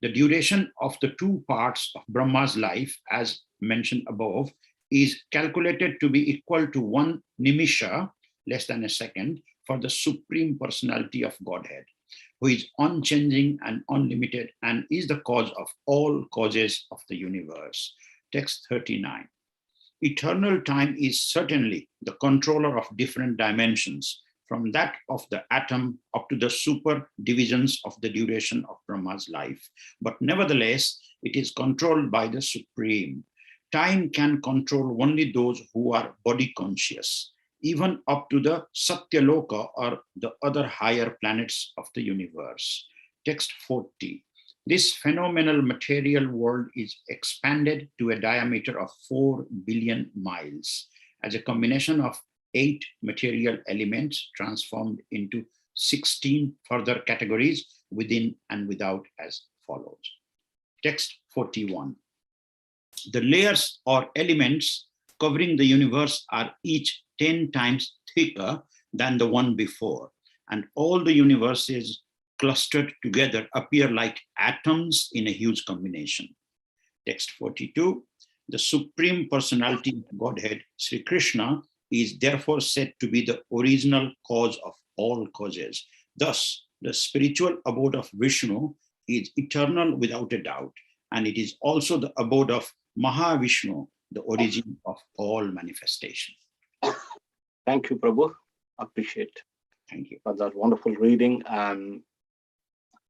E: The duration of the two parts of Brahma's life, as mentioned above, is calculated to be equal to 1 nimisha, less than a second, for the Supreme Personality of Godhead, who is unchanging and unlimited and is the cause of all causes of the universe. Text 39. Eternal time is certainly the controller of different dimensions, from that of the atom up to the super divisions of the duration of Brahma's life. But nevertheless, it is controlled by the Supreme. Time can control only those who are body conscious, even up to the Satyaloka or the other higher planets of the universe. Text 40. This phenomenal material world is expanded to a diameter of 4 billion miles as a combination of 8 material elements transformed into 16 further categories within and without as follows. Text 41. The layers or elements covering the universe are each 10 times thicker than the one before, and all the universes clustered together appear like atoms in a huge combination. Text 42. The Supreme Personality of Godhead, Sri Krishna, is therefore said to be the original cause of all causes. Thus, the spiritual abode of Vishnu is eternal without a doubt, and it is also the abode of Mahavishnu, the origin of all manifestation.
A: Thank you, Prabhu. Appreciate.
E: Thank you
A: for that wonderful reading.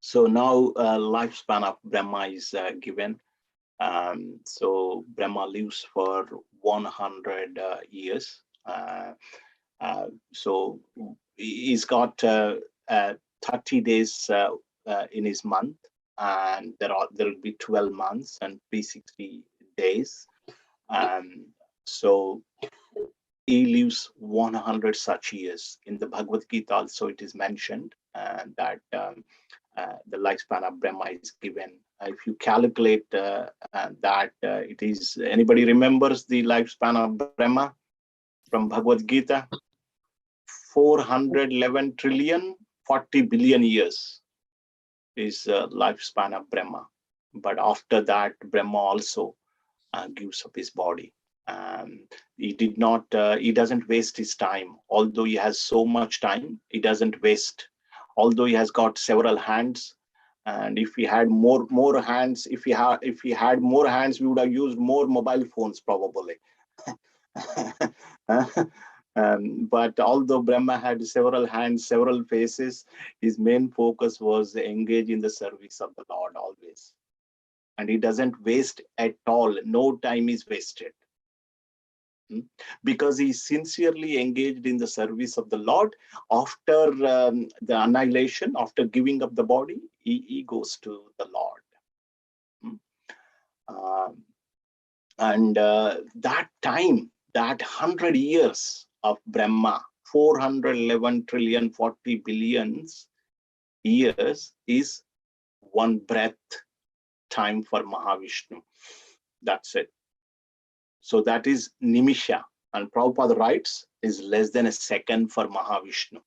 A: So now lifespan of Brahma is given. So Brahma lives for 100 years. So he's got 30 days in his month, and there will be 12 months and 360 days. So he lives 100 such years. In the Bhagavad Gita also it is mentioned that the lifespan of Brahma is given. If you calculate that, it is, anybody remembers the lifespan of Brahma from Bhagavad Gita? 411 trillion 40 billion years is lifespan of Brahma. But after that, Brahma also gives up his body. He doesn't waste his time. Although he has so much time, he doesn't waste. Although he has got several hands, and if he had more hands, if he had more hands, we would have used more mobile phones probably. But although Brahma had several hands, several faces, his main focus was engage in the service of the Lord always. And he doesn't waste at all. No time is wasted. Because he sincerely engaged in the service of the Lord. After the annihilation, after giving up the body, he goes to the Lord. And that time, that 100 years of Brahma, 411 trillion 40 billions years is one breath time for Mahavishnu. That's it. So that is Nimisha. And Prabhupada writes is less than a second for Mahavishnu.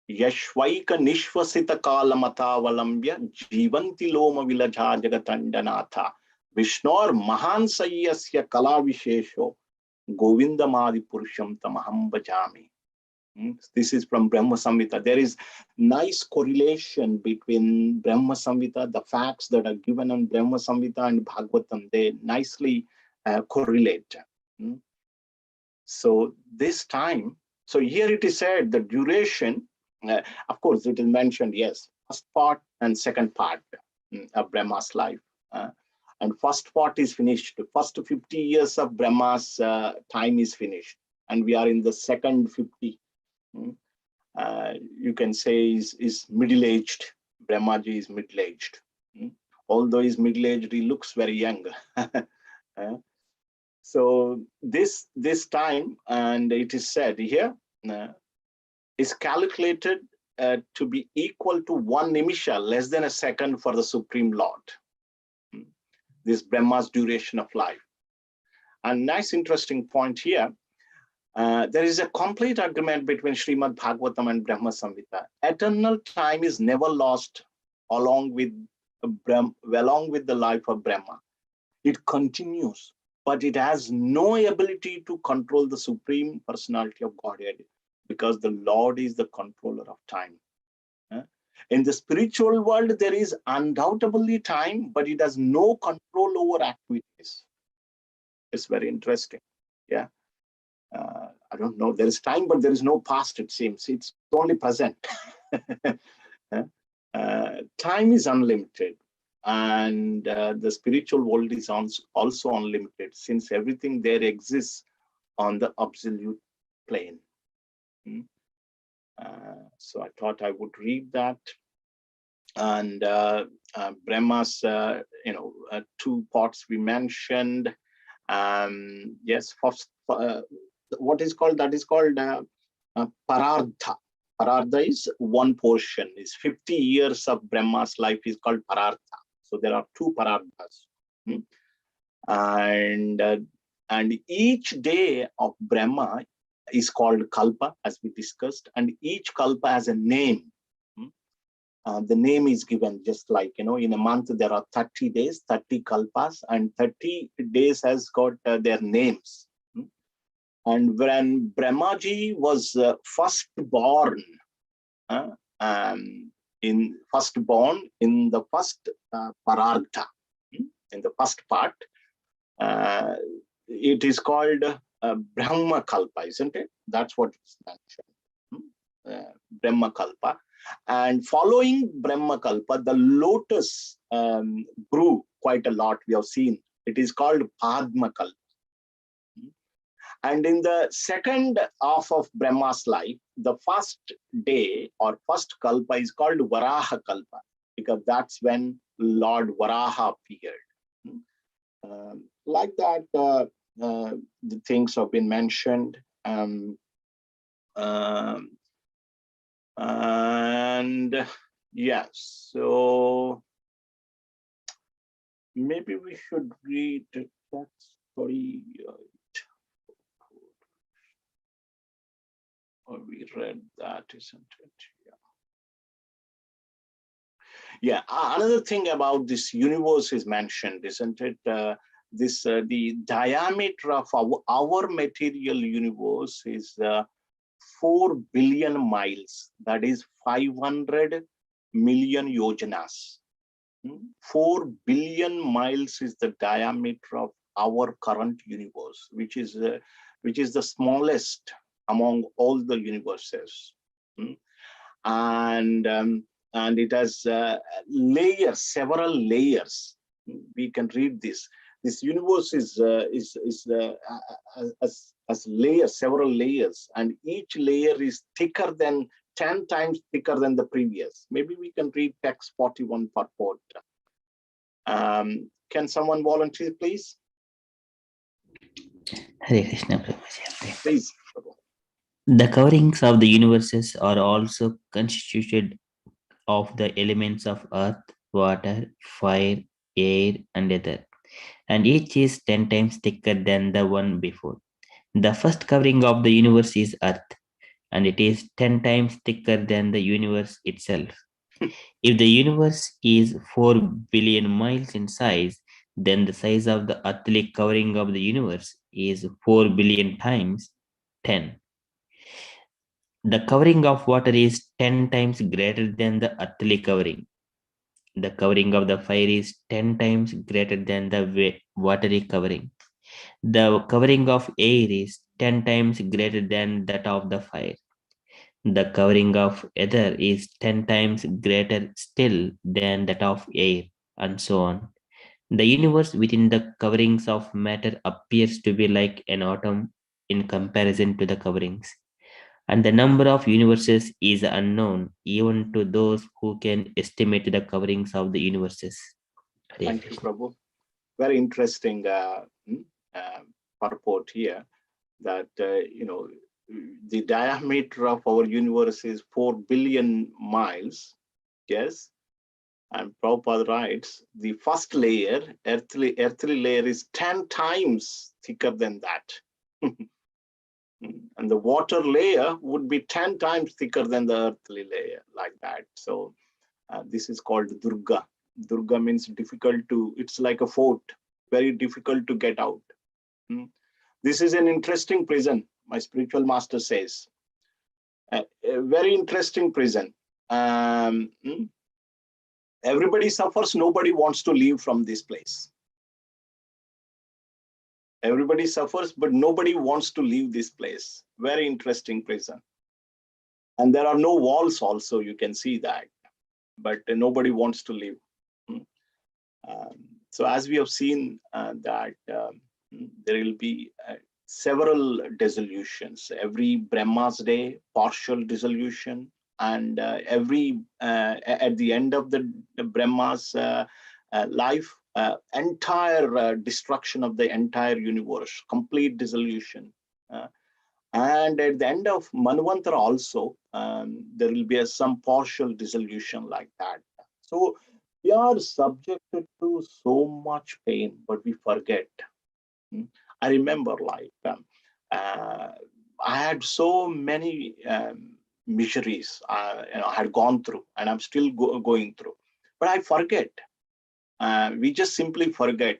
A: Yashvaika nishvasita kalamatavalambya jivanti loma vilaja jagatandanatha Vishnor mahan sayyasya kala vishesho govindamadi purusham tamaham bhajami. This is from Brahma Samhita. There is nice correlation between Brahma Samhita, the facts that are given on Brahma Samhita and Bhagavatam. They nicely correlate. So this time, so here it is said the duration, of course it is mentioned, yes, first part and second part of Brahma's life. And first part is finished. First 50 years of Brahma's time is finished. And we are in the second 50. You can say is middle-aged. Brahmaji is middle-aged. Although he's middle-aged, he looks very young. So this time, and it is said here, is calculated to be equal to one nimisha, less than a second for the Supreme Lord. This Brahma's duration of life. And nice interesting point here. There is a complete agreement between Srimad Bhagavatam and Brahma Samhita. Eternal time is never lost along with the life of Brahma. It continues, but it has no ability to control the Supreme Personality of Godhead because the Lord is the controller of time. In the spiritual world, there is undoubtedly time, but it has no control over activities. It's very interesting. Yeah. I don't know. There is time, but there is no past, it seems. It's only present. Time is unlimited. And the spiritual world is also unlimited, since everything there exists on the absolute plane. So I thought I would read that. And Brahma's, two parts we mentioned. Yes, first, what is called, that is called Parardha. Parardha is one portion, is 50 years of Brahma's life is called Parardha. So there are two Parardhas. And each day of Brahma is called Kalpa, as we discussed, and each Kalpa has a name. The name is given, just like, in a month there are 30 days, 30 Kalpas, and 30 days has got their names. And when Brahmaji was first born in the first Parardha, in the first part, it is called Brahma Kalpa, isn't it? That's what is mentioned. Brahma Kalpa. And following Brahma Kalpa, the lotus grew quite a lot. We have seen it is called Padma Kalpa. And in the second half of Brahma's life, the first day or first Kalpa is called Varaha Kalpa, because that's when Lord Varaha appeared. Like that, the things have been mentioned. And yes, so maybe we should read that story. Or we read that, isn't it? Yeah. Another thing about this universe is mentioned, isn't it? The diameter of our material universe is 4 billion miles. That is 500 million yojanas. 4 billion miles is the diameter of our current universe, which is which is the smallest among all the universes. And it has layers, several layers. We can read this. This universe is as layers, several layers, and each layer is thicker than 10 times thicker than the previous. Maybe we can read text 41 purport. Can someone volunteer, please?
F: Hare Krishna, Prabhuji.
A: Please.
F: The coverings of the universes are also constituted of the elements of earth, water, fire, air, and ether, and each is 10 times thicker than the one before. The first covering of the universe is earth, and it is 10 times thicker than the universe itself. If the universe is 4 billion miles in size, then the size of the earthly covering of the universe is 4 billion times 10. The covering of water is 10 times greater than the earthly covering. The covering of the fire is 10 times greater than the watery covering. The covering of air is 10 times greater than that of the fire. The covering of ether is 10 times greater still than that of air, and so on. The universe within the coverings of matter appears to be like an atom in comparison to the coverings. And the number of universes is unknown even to those who can estimate the coverings of the universes.
A: Thank you, Prabhu. Very interesting purport here, that the diameter of our universe is 4 billion miles. Yes. And Prabhupada writes, the first layer, earthly layer, is 10 times thicker than that. And the water layer would be 10 times thicker than the earthly layer, like that. So this is called Durga. Durga means difficult to, it's like a fort, very difficult to get out. This is an interesting prison, my spiritual master says. A very interesting prison. Everybody suffers, nobody wants to leave from this place. Everybody suffers, but nobody wants to leave this place. Very interesting prison. And there are no walls also, you can see that, but nobody wants to leave. So as we have seen that there will be several dissolutions. Every Brahma's day, partial dissolution, and at the end of the Brahma's life, entire destruction of the entire universe, complete dissolution. And at the end of Manwantara also, there will be some partial dissolution like that. So we are subjected to so much pain, but we forget. I remember, like, I had so many miseries I had gone through, and I'm still going through, but I forget. We just simply forget.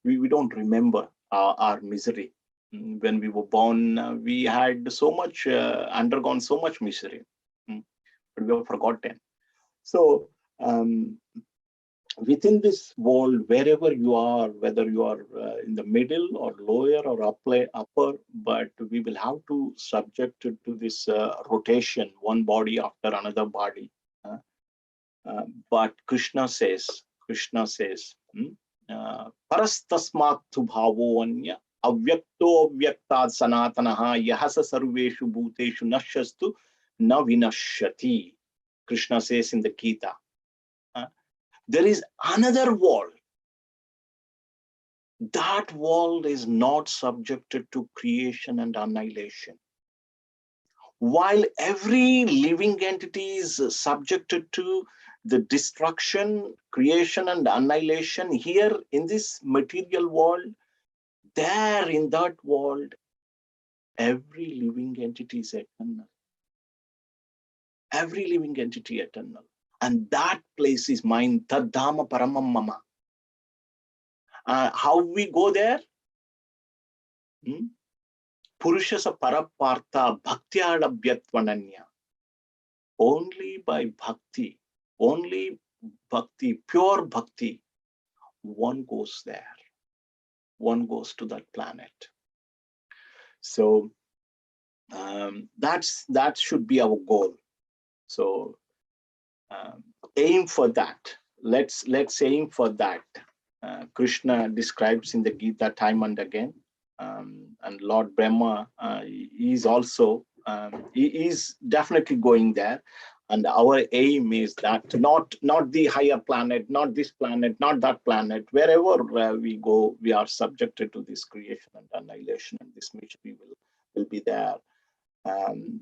A: We don't remember our misery. When we were born, we had so much, undergone so much misery, but we have forgotten. So within this world, wherever you are, whether you are in the middle or lower or upper, but we will have to subject to this rotation, one body after another body. But Krishna says, Parastasmat bhavo anya avyakto avyaktad sanatanaha yahasa sarveshu bhuteshu nashastu na vinashyati. Krishna says in the Gita. There is another world. That world is not subjected to creation and annihilation. While every living entity is subjected to the destruction, creation, and annihilation, here in this material world, there in that world, every living entity is eternal. Every living entity eternal. And that place is mine, Tadhama Paramam Mama. How we go there? Purushasa Parapartha Bhaktya. Only by bhakti, pure bhakti, one goes there. One goes to that planet. So that should be our goal. So aim for that. Let's aim for that. Krishna describes in the Gita time and again, and Lord Brahma is also he is definitely going there. And our aim is that not the higher planet, not this planet, not that planet. Wherever we go, we are subjected to this creation and annihilation, and this misery will be there.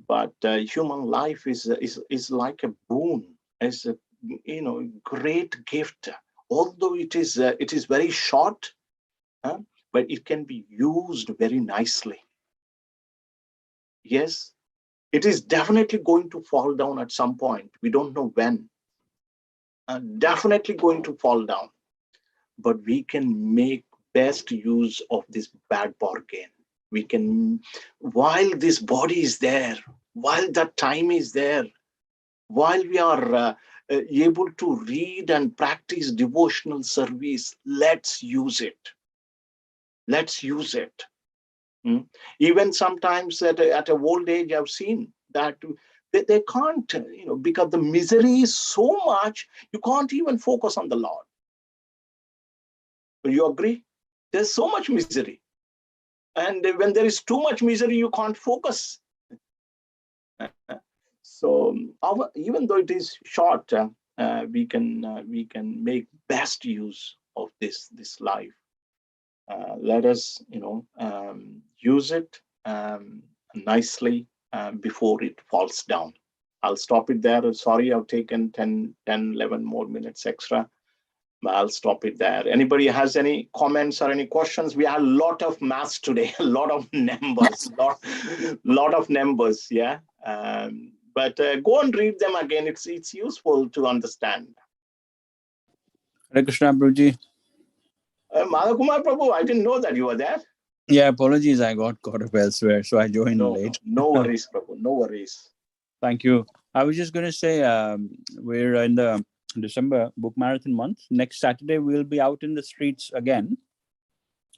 A: But human life is like a boon, is a great gift. Although it is very short, but it can be used very nicely. Yes, it is definitely going to fall down at some point. We don't know when. Definitely going to fall down. But we can make best use of this bad bargain. We can, while this body is there, while that time is there, while we are able to read and practice devotional service, let's use it. Let's use it. Even sometimes at a old age, I've seen that they can't, because the misery is so much, you can't even focus on the Lord. Do you agree? There's so much misery. And when there is too much misery, you can't focus. So even though it is short, we can make best use of this life. Let us, use it nicely before it falls down. I'll stop it there. Sorry, I've taken 10, 11 more minutes extra. I'll stop it there. Anybody has any comments or any questions? We have a lot of maths today, a lot of numbers, lot of numbers, yeah. But go and read them again. It's useful to understand.
G: Hare Krishna, Prabhuji.
A: Madhakumar Prabhu, I didn't know that you were there.
G: Yeah, apologies. I got caught up elsewhere, so I joined late.
A: No worries, Prabhu. No worries.
G: Thank you. I was just going to say, we're in the December book marathon month. Next Saturday, we'll be out in the streets again.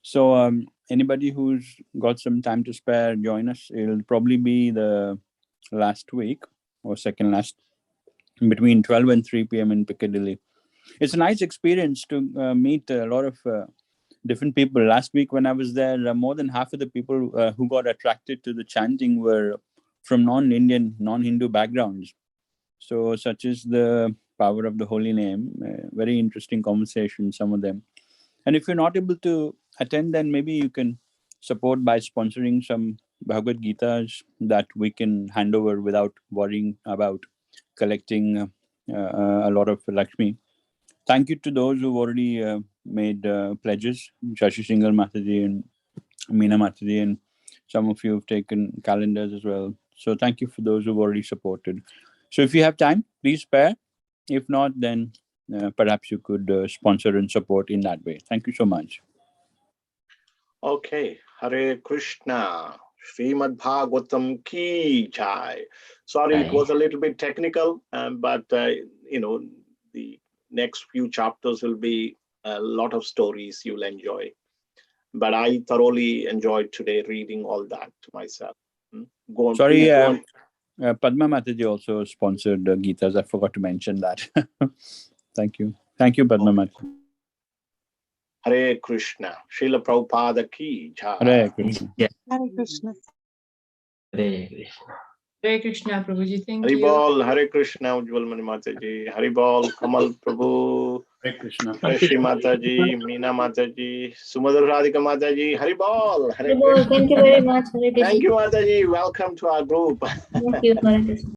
G: So anybody who's got some time to spare, join us. It'll probably be the last week or second last, between 12 and 3 p.m. in Piccadilly. It's a nice experience to meet a lot of different people. Last week when I was there, more than half of the people who got attracted to the chanting were from non-Indian, non-Hindu backgrounds. So such is the power of the holy name. Very interesting conversation, some of them. And if you're not able to attend, then maybe you can support by sponsoring some Bhagavad Gitas that we can hand over without worrying about collecting a lot of Lakshmi. Thank you to those who've already made pledges, Shashi Singhal Mataji and Meena Mataji, and some of you have taken calendars as well. So thank you for those who've already supported. So if you have time, please spare. If not, then perhaps you could sponsor and support in that way. Thank you so much.
A: Okay. Hare Krishna. Srimad Bhagavatam ki jai. Sorry, it was a little bit technical, but the next few chapters will be a lot of stories you'll enjoy. But I thoroughly enjoyed today reading all that myself. Go on.
G: Sorry, Padma Mataji also sponsored Gitas. I forgot to mention that. Thank you. Thank you, Padma Mataji.
A: Hare Krishna. Srila Prabhupada ki jai.
G: Hare Krishna.
H: Hare Krishna.
F: Hare Krishna.
H: Hare Krishna, Prabhuji. Thank
A: Hari
H: you.
A: Bol, Hare Krishna, Ujjwal Mani Mataji. Hari Bol, Kamal Prabhu.
G: Hare Krishna.
A: Shri Mataji, Meena Mataji, Sumadhur Radhika Mataji. Hari Bol. Hare
I: Thank you very much. Hare Krishna.
A: Thank you, Mataji. Welcome to our group.
I: Thank you. Hare Krishna.